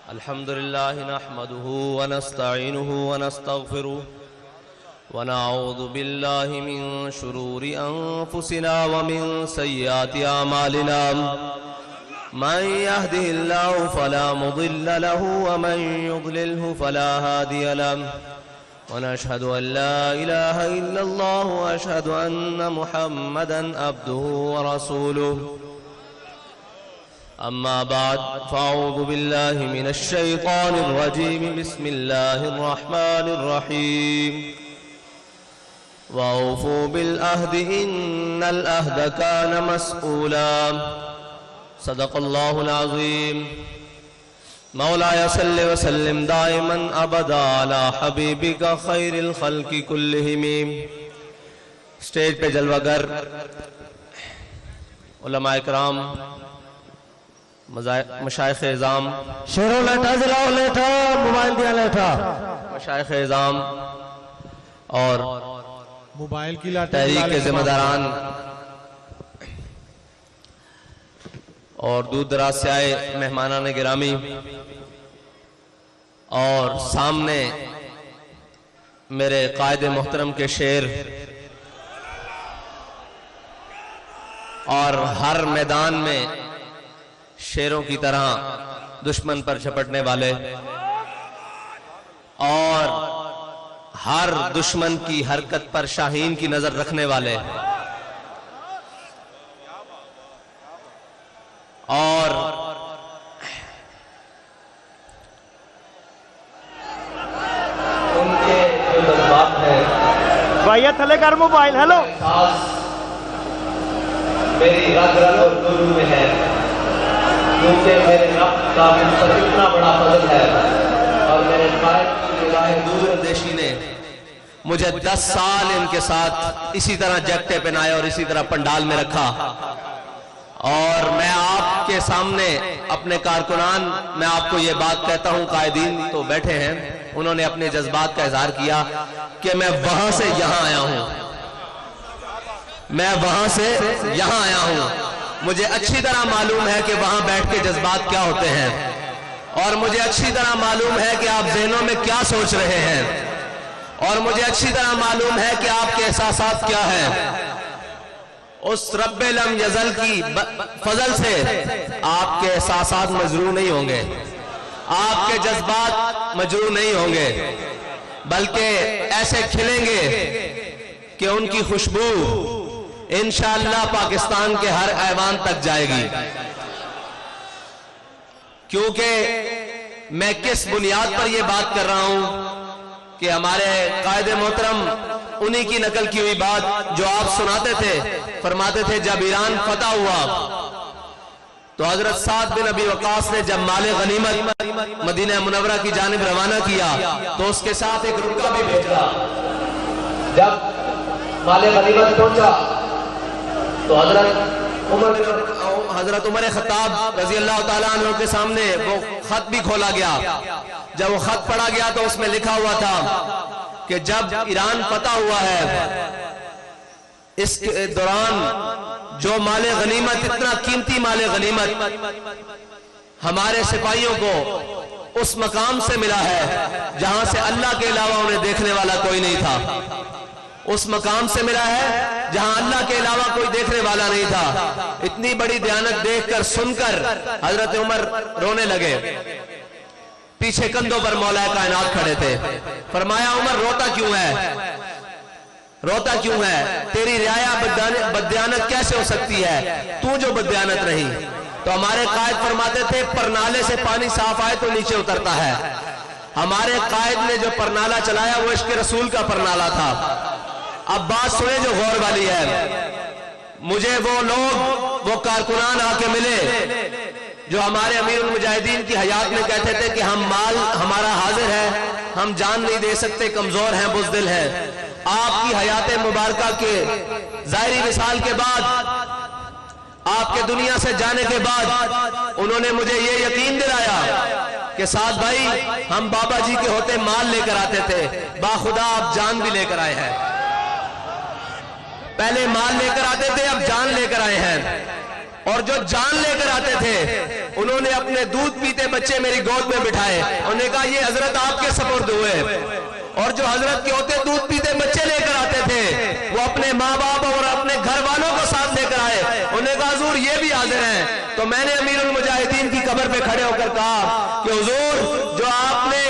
الحمدللہ نحمده ونستعینه ونستغفره ونعوذ باللہ من شرور انفسنا ومن سیئات اعمالنا من يهده الله فلا مضل له ومن يضلله فلا هادي له ونشهد أن لا إله إلا الله وأشهد أن محمدا عبده ورسوله أما بعد فأعوذ بالله من الشيطان الرجيم بسم الله الرحمن الرحيم وأوفوا بالعهد إن العهد كان مسؤولا صدق الله العظيم مولاي صل وسلم دائما ابدا على حبيبك خير الخلق كلهم. سٹیج پہ جلوہ گر علماء اکرام، مشائخ اعظام، شیروں لیٹا ضلعوں لیٹا موبائل دیا لیٹا، مشائخ اعظام اور موبائل کی لاٹھی تحریک کے ذمہ داران اور دور دراز سے آئے مہمانان گرامی، اور سامنے میرے قائد محترم کے شعر، اور ہر میدان میں شیروں کی طرح دشمن پر جھپٹنے والے اور ہر دشمن کی حرکت پر شاہین کی نظر رکھنے والے، اور ان کے جو جذبات ہیں بھائیہ تھلے کر موبائل، ہیلو، میری رگ رگ اور دورو میں ہے، کیونکہ میرے رب کا مجھ پر اتنا بڑا فضل ہے، اور میرے قائد کی نگاہ دور اندیشی نے مجھے 10 سال ان کے ساتھ اسی طرح جیکٹیں پہنائے اور اسی طرح پنڈال میں رکھا. اور میں آپ کے سامنے اپنے کارکنان، میں آپ کو یہ بات کہتا ہوں، قائدین تو بیٹھے ہیں، انہوں نے اپنے جذبات کا اظہار کیا کہ میں وہاں سے یہاں آیا ہوں، میں وہاں سے یہاں آیا ہوں. مجھے اچھی طرح معلوم ہے کہ وہاں بیٹھ کے جذبات کیا ہوتے ہیں، اور مجھے اچھی طرح معلوم ہے کہ آپ ذہنوں میں کیا سوچ رہے ہیں، اور مجھے اچھی طرح معلوم ہے کہ آپ کے احساسات کیا ہیں. اس رب لم یزل کی فضل سے آپ کے احساسات مجروح نہیں ہوں گے، آپ کے جذبات مجروح نہیں ہوں گے، بلکہ ایسے کھلیں گے کہ ان کی خوشبو انشاءاللہ پاکستان کے ہر ایوان تک جائے گی. کیونکہ میں کس بنیاد پر یہ بات کر رہا ہوں کہ ہمارے قائد محترم انہی کی نقل کی ہوئی بات جو آپ سناتے تھے، فرماتے تھے جب ایران فتح ہوا تو حضرت سعد بن ابی وقاص نے جب مال غنیمت مدینہ منورہ کی جانب روانہ کیا تو اس کے ساتھ ایک رکا بھی بھیجا. جب مال غنیمت پہنچا تو حضرت عمر خطاب رضی اللہ تعالیٰ عنہ کے سامنے وہ خط بھی کھولا گیا. جب وہ خط پڑھا گیا تو اس میں لکھا ہوا تھا کہ جب ایران فتح ہوا ہے اس کے دوران جو مال غنیمت، اتنا قیمتی مال غنیمت ہمارے سپاہیوں کو اس مقام سے ملا ہے جہاں سے اللہ کے علاوہ انہیں دیکھنے والا کوئی نہیں تھا، اس مقام سے ملا ہے جہاں اللہ کے علاوہ کوئی دیکھنے والا نہیں تھا. اتنی بڑی دیانت دیکھ کر سن کر حضرت عمر رونے لگے. پیچھے کندھوں پر مولا کائنات کھڑے تھے. فرمایا عمر روتا کیوں ہے، روتا کیوں ہے، تیری رعایا بددیانت کیسے ہو سکتی ہے، تو جو بددیانت رہی. تو ہمارے قائد فرماتے تھے پرنالے سے پانی صاف آئے تو نیچے اترتا ہے. ہمارے قائد نے جو پرنالہ چلایا وہ عشق رسول کا پرنالہ تھا. اب بات سنیں جو غور والی ہے. مجھے وہ لوگ، وہ کارکنان آ کے ملے جو ہمارے امیر المجاہدین کی حیات میں کہتے تھے کہ ہم مال ہمارا حاضر ہے، ہم جان نہیں دے سکتے، کمزور ہیں، بزدل ہیں. آپ کی حیات مبارکہ کے ظاہری وصال کے بعد، آپ کے دنیا سے جانے کے بعد انہوں نے مجھے یہ یقین دلایا کہ سعد بھائی ہم بابا جی کے ہوتے مال لے کر آتے تھے، باخدا آپ جان بھی لے کر آئے ہیں. پہلے مال لے کر آتے تھے، اب جان لے کر آئے ہیں، اور جو جان لے کر آتے تھے انہوں نے اپنے دودھ پیتے بچے میری گود میں بٹھائے، انہوں نے کہا یہ حضرت آپ کے سپرد ہوئے، اور جو حضرت کے ہوتے دودھ پیتے بچے لے کر آتے تھے وہ اپنے ماں باپ اور اپنے گھر والوں کو ساتھ لے کر آئے، انہوں نے کہا حضور یہ بھی حاضر ہیں۔ تو میں نے امیر المجاہدین کی قبر پہ کھڑے ہو کر کہا کہ حضور جو آپ نے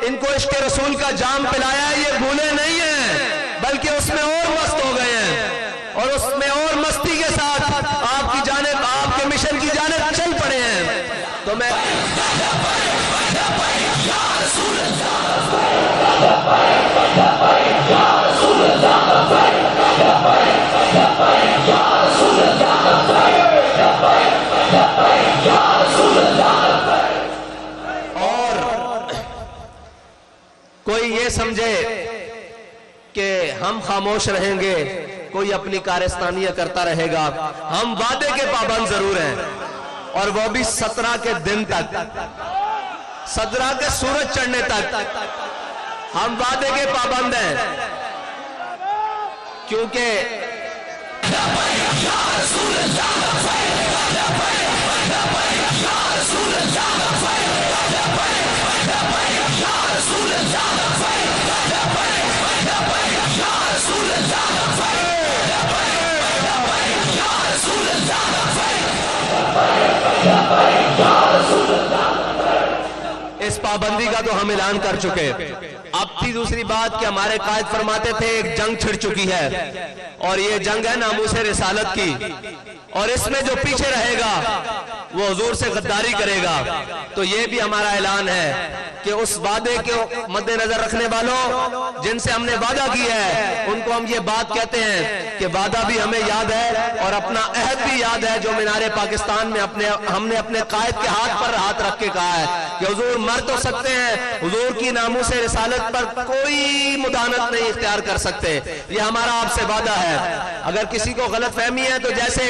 ان کو عشق رسول کا جام پلایا ہے یہ بھولے نہیں ہیں، بلکہ اس میں اور مست ہو گئے ہیں، اور اس میں اور مستی کے ساتھ آپ کی جانب، آپ کے مشن کی جانب چل پڑے ہیں۔ تو میں اور کوئی یہ سمجھے کہ ہم خاموش رہیں گے، کوئی اپنی کارستانیہ کرتا رہے گا، ہم وعدے کے پابند ضرور ہیں، اور وہ بھی 17 کے دن تک، 17 کے سورج چڑھنے تک ہم وعدے کے پابند ہیں، کیونکہ اس پابندی کا تو ہم اعلان کر چکے۔ اب تھی دوسری بات کہ ہمارے قائد فرماتے تھے ایک جنگ چھڑ چکی ہے، اور یہ جنگ ہے ناموس رسالت کی، اور اس میں جو پیچھے رہے گا وہ حضور سے غداری کرے گا۔ تو یہ بھی ہمارا اعلان ہے کہ اس وعدے کے مد نظر رکھنے والوں جن سے ہم نے وعدہ کیا ہے ان کو ہم یہ بات کہتے ہیں کہ وعدہ بھی ہمیں یاد ہے اور اپنا عہد بھی یاد ہے جو مینار پاکستان میں ہم نے اپنے قائد کے ہاتھ پر ہاتھ رکھ کے کہا ہے کہ حضور مر تو سکتے ہیں، حضور کی ناموس رسالت پر کوئی مداحنت نہیں اختیار کر سکتے، یہ ہمارا آپ سے وعدہ ہے۔ اگر کسی کو غلط فہمی ہے تو جیسے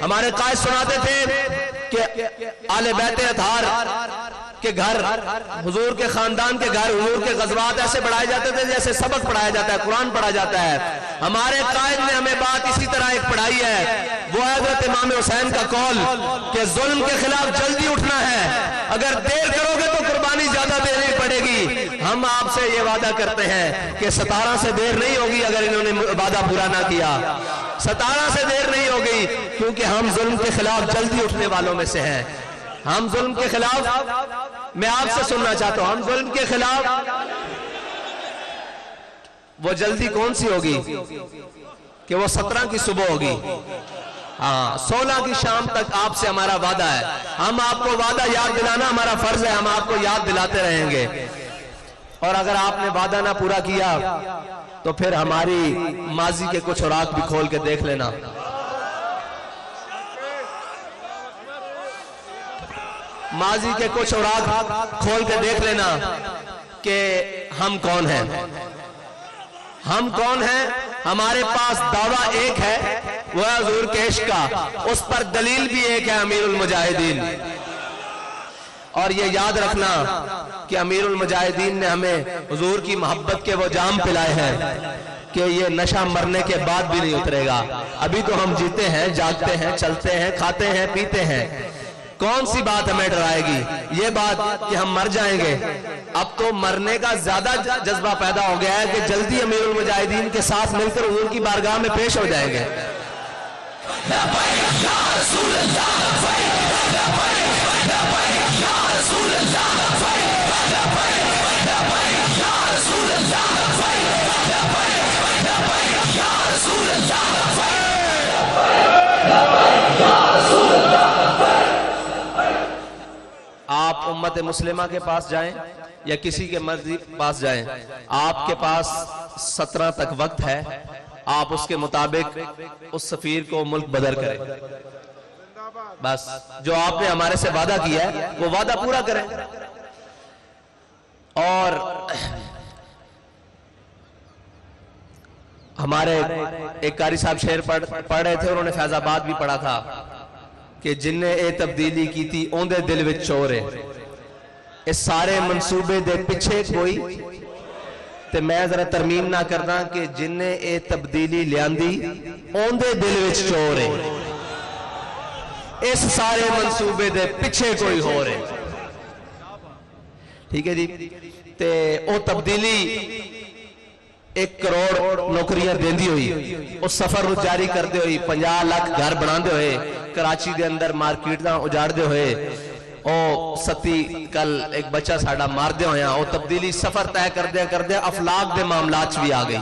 ہمارے قائد سناتے تھے کہ آل بیت اطہار کے گھر، حضور کے خاندان کے گھر، حضور کے غزوات ایسے پڑھائے جاتے تھے جیسے سبق پڑھایا جاتا ہے، قرآن پڑھا جاتا ہے۔ ہمارے قائد نے ہمیں بات اسی طرح ایک پڑھائی ہے، وہ حضرت امام حسین کا قول کہ ظلم کے خلاف جلدی اٹھنا ہے، اگر دیر کرو گے تو قربانی زیادہ دینی پڑے گی۔ ہم آپ سے یہ وعدہ کرتے ہیں کہ 17 سے دیر نہیں ہوگی اگر انہوں نے وعدہ پورا نہ کیا، 17 سے دیر نہیں ہوگی، کیونکہ ہم ظلم کے خلاف جلدی اٹھنے والوں میں سے ہیں۔ ہم ظلم کے خلاف، میں آپ سے سننا چاہتا ہوں، ہم ظلم کے خلاف، وہ جلدی کون سی ہوگی کہ وہ 17 کی صبح ہوگی، ہاں 16 کی شام تک آپ سے ہمارا وعدہ ہے۔ ہم آپ کو وعدہ یاد دلانا ہمارا فرض ہے، ہم آپ کو یاد دلاتے رہیں گے، اور اگر آپ نے وعدہ نہ پورا کیا تو پھر ہماری ماضی کے کچھ اوراق بھی کھول کے دیکھ لینا۔ ماضی کے کچھ اوراق کھول کے دیکھ لینا کہ ہم کون ہیں، ہم کون ہیں۔ ہمارے پاس دعویٰ ایک ہے، وہ ہے حضور کے عشق کا، اس پر دلیل بھی ایک ہے امیر المجاہدین۔ اور یہ یاد رکھنا کہ امیر المجاہدین نے ہمیں حضور کی محبت کے وہ جام پلائے ہیں کہ یہ نشہ مرنے کے بعد بھی نہیں اترے گا۔ ابھی تو ہم جیتے ہیں، جاگتے ہیں، چلتے ہیں، کھاتے ہیں، پیتے ہیں، کون سی بات ہمیں ڈرائے گی؟ یہ بات کہ ہم مر جائیں گے۔ اب تو مرنے کا زیادہ جذبہ پیدا ہو گیا ہے کہ جلدی امیر المجاہدین کے ساتھ مل کر حضور کی بارگاہ میں پیش ہو جائیں گے۔ آپ امت مسلمہ کے پاس جائیں یا کسی کے مرضی پاس جائیں، آپ کے پاس 17 تک وقت ہے، آپ اس کے مطابق اس سفیر کو ملک بدر کریں، بس جو آپ نے ہمارے سے وعدہ کیا ہے وہ وعدہ پورا کریں۔ اور ہمارے ایک قاری صاحب شعر پڑھ رہے تھے، انہوں نے فیض آباد بھی پڑھا تھا کہ جن نے اے تبدیلی کی تھی اوندے دل وچ چورے، اس سارے منصوبے دے پیچھے کوئی تے میں ذرا ترمیم نہ کرنا کہ جن نے اے تبدیلی لیاندی اوندے دل وچ چور ہے، اس سارے منصوبے دے پیچھے کوئی ہو رہے، ٹھیک ہے جی۔ تے او تبدیلی 1 کروڑ نوکریاں دیندی ہوئی، اس سفر نو جاری کردے ہوئی، 50 لاکھ گھر بناندے ہوئے، کراچی دے اندر مارکیٹاں اجاڑدے ہوئے، او ستی کل ایک بچہ ساڑا مار دے ہویا، او تبدیلی سفر طے کردے افلاق دے معاملات بھی آ گئی۔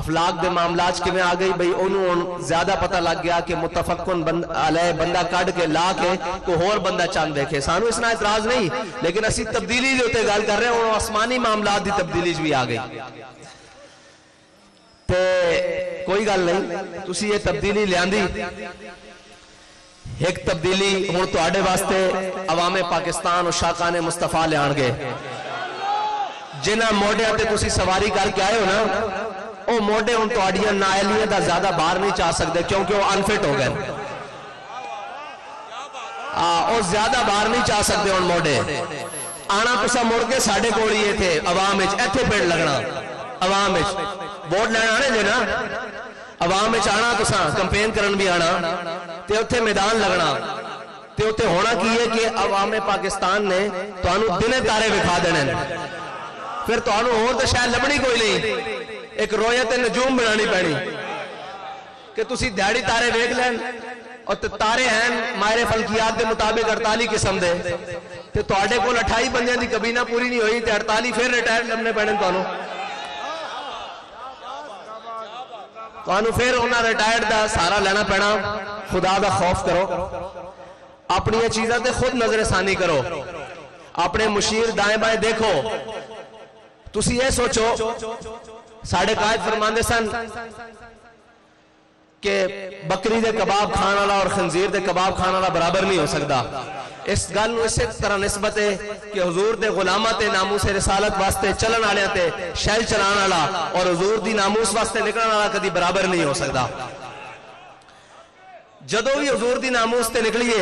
افلاق دے معاملات کے میں آ گئی بھئی انہوں زیادہ پتہ لگ گیا کہ متفقن علیہ بندہ کاٹ کے لا کے کوئی اور بندہ چاند دیکھے، سانو اس نہ اعتراض نہیں، لیکن اسی تبدیلی جو تے گال کر رہے ہیں انہوں آسمانی معاملات دی تبدیلی بھی آ گئی۔ تے کوئی گال نہیں، تسی یہ تبدیلی لیاندی، ایک تبدیلی ہوں تو آڑے واسطے عوام پاکستان اور شاقان مصطفیٰ لے آنگے، جنہ موڑے آتے تسی سواری کر کے آئے ہو نا، او موڑے ان تو آڑیاں نائلیاں دا زیادہ باہر نہیں چاہ سکتے کیونکہ وہ انفٹ ہو گئے، او زیادہ باہر نہیں چاہ سکتے ان موڑے آنا تسا موڑ کے ساڑھے کوڑیے تھے عوام اچھ ایتھے پیڑ لگنا، عوام اچھ ووٹ لینا آنے جو نا، عوام اچھ آنا تسا کمپین کرن بھی آنا، تے اتھے میدان لگنا، تے اتھے ہونا کی ہے کہ عوام پاکستان نے تو آنو دنے تارے بکھا دینے، پھر تو آنو ہو تو شاید لبنی کوئی نہیں، ایک رویت نجوم بنانی پڑی کہ تسی دیڑی تارے بیگ لین، اور تارے ہیں ماہر فلکیات دے مطابق 48 قسم دے، تے تو آڑے کو 28 بندیاں دی کبینہ پوری نہیں ہوئی، تے 48 پھر ریٹائر لبنے پڑھیں تو آنو پھر ہونا ریٹائرڈ دا سارا لینا پینا، خدا دا خوف کرو، اپنی یہ چیزیں تے خود نظر ثانی کرو، اپنے مشیر دائیں بائیں دیکھو، تسی یہ سوچو، ساڑھے قائد فرماندے سن کہ بکری دے کباب کھانا والا اور خنزیر دے کباب کھانا والا برابر نہیں ہو سکتا، اس گل نو اسی طرح نسبت ہے کہ حضور دے غلامہ تے ناموس رسالت واسطے چلن آلے تے شیل چلان والا اور حضور دی ناموس واسطے نکلن والا کدی برابر نہیں ہو سکتا۔ جدو بھی حضور دی ناموس تے نکلیے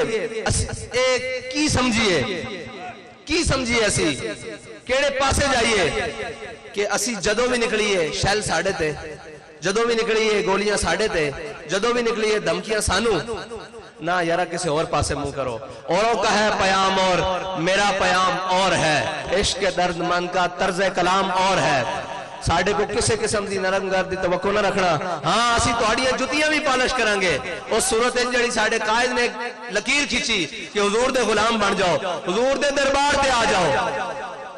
کی سمجھیے اسی کیڑے پاسے جائیے کہ اسی جدو بھی نکلیے شیل ساڑھے تے، جدو بھی نکلیے گولیاں ساڑھے تے، جدو بھی نکلیے دھمکیاں سانو نہ یارہ کسی اور پاسے منہ کرو، اوروں کا ہے پیام اور میرا پیام اور ہے، عشق درد مند کا طرز کلام اور ہے، ساڑھے کو کسے قسم دی نرم گردی توقع نہ رکھنا، ہاں اسی توڑیاں جتیاں بھی پالش کریں گے، اس صورت انجڑی ساڑھے قائد نے لکیر کھچی کہ حضور دے غلام بن جاؤ، حضور دے دربار تے آ جاؤ،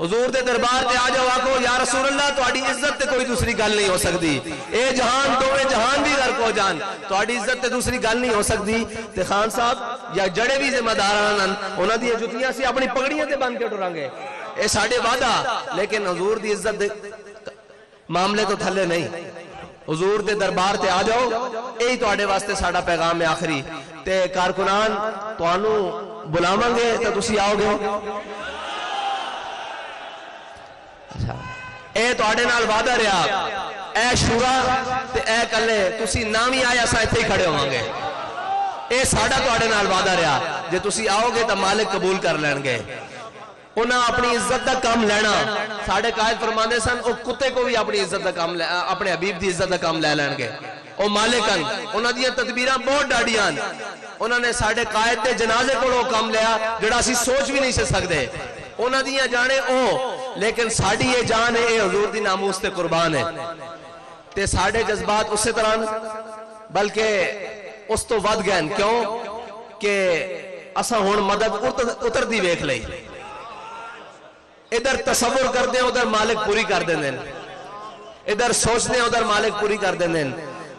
حضور دے دربار تے آ جاؤ، آکو یا رسول اللہ توڑی عزت تے کوئی دوسری گل نہیں ہو سکتی، اے جہان دوے جہان بھی گھر کو جان، توڑی عزت تے دوسری گل نہیں ہو سکتی، تے خان صاحب یا جڑے بھی ذمہ داران انہاں دی جتیاں سی اپنی پگڑیاں تے بن کے ٹریں گے، اے ساڑھے وعدہ، لیکن حضور دی عزت دے معاملے تو تھلے نہیں، حضور دے دربار تے آ جاؤ، یہی توڑے واسطے ساڑھا پیغام آخری، تے کارکنان تو آنو بلاواں گے تو تسی آؤ گے، اے توڑے نال وعدہ رہا، اے شورا تے اے کلے تسی نامی آیا سا ایتھے ہی کھڑے ہوواں گے، اے ساڑھا توڑے نال وعدہ رہا، جے تسی آؤ گے تو مالک قبول کر لین گے، انہاں اپنی عزت دا کام لینا، ساڑھے قائد فرماندے سن او کتے کو بھی اپنی عزت دا کام اپنے حبیب دی عزت دا کام لے لین گے، او مالکن انہاں دی تدبیراں بہت ڈاڑیاں، انہاں نے ساڑھے قائد دے جنازے کو لو کام لیا جڑا اسی سوچ بھی نہیں سکتے، انہاں دیاں جانے او، لیکن ساڑھی یہ جان ہے اے حضور دی ناموس تے قربان ہے، تے ساڑھے جذبات اسی طرح بلکہ اس تو ود گئن، کیوں کہ اساں ہون مدد اتر دی ویکھ لئی، ادھر تصور کر دیں ادھر مالک پوری کر دیں دیں، ادھر سوچ دیں ادھر مالک پوری کر دیں دیں،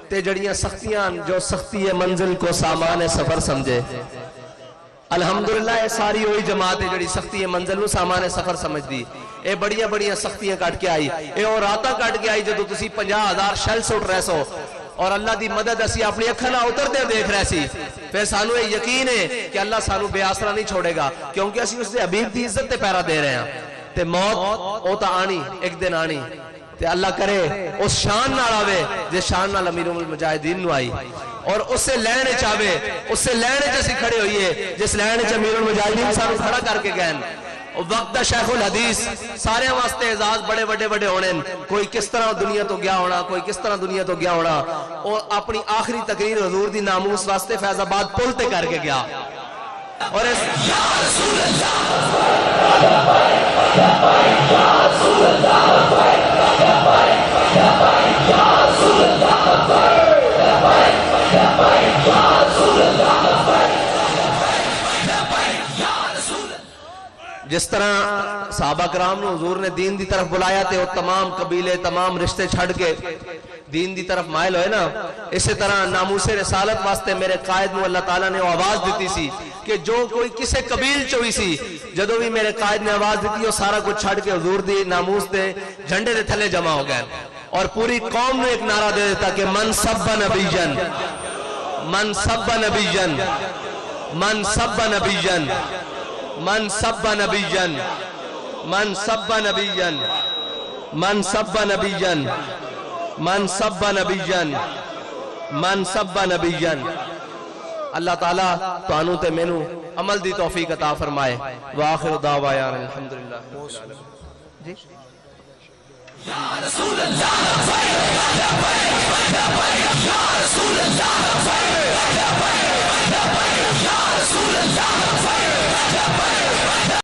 تے جڑیاں سختیاں جو سختی منزل کو سامان سفر سمجھے، الحمدللہ اے ساری ہوئی جماعت ہے جڑی سختی منزل کو سامان سفر سمجھ دی، اے بڑیاں بڑیاں سختیاں کٹ کے آئی، اے اور راتاں کٹ کے آئی جدو تسی 50,000 شل سوٹ رہ سو، اور اللہ دی مدد اسی اپنی اکھنا اتر دے دیکھ رہے سی، پھر سانو یہ یقین ہے کہ اللہ سانو بے آسرا نہیں چھوڑے گا، کیونکہ اسی اس دے حبیب دی عزت تے پیرا دے رہے ہیں، تے موت او تا آنی ایک دن آنی، تے اللہ کرے اس شان نال آوے جس شان نال امیر المجاہدین نو آئی، اور اس سے لینے چاہوے، اس سے لینے جیسی کھڑے ہوئیے جس لینے چاہ امیر المجاہدین سانو کھڑا کر کے گئن، وقت شیخ الحدیث سارے واسطے اعزاز بڑے بڑے بڑے ہونے کوئی کس طرح دنیا تو گیا ہونا کوئی کس طرح دنیا تو گیا ہونا اور اپنی آخری تقریر حضور دی ناموس واسطے فیض آباد پل تے کر کے گیا اور اس یا رسول جس طرح صحابہ کرام نے حضور نے دین دی طرف بلایا تھے وہ تمام قبیلے تمام رشتے چھڑ کے دین دی طرف مائل ہوئے نا اسی طرح ناموس رسالت واسطے میرے قائد میں اللہ تعالیٰ نے وہ آواز دیتی سی کہ جو کوئی کسے قبیل چوئی سی جدو بھی میرے قائد نے آواز دیتی وہ سارا کچھ چھڑ کے حضور دی ناموس دے جھنڈے دے تھلے جمع ہو گئے اور پوری قوم نے ایک نعرہ دے دیتا کہ من سب نبیجن من سب نبیجن من سب نبیجن من سب نبیجن من سب نبیجن من سب نبیجن من سب نبیجن من سب نبیجن اللہ تعالیٰ تو انو تے مینو عمل دی توفیق عطا فرمائے وآخر دعوایان الحمدللہ جی یا رسول اللہ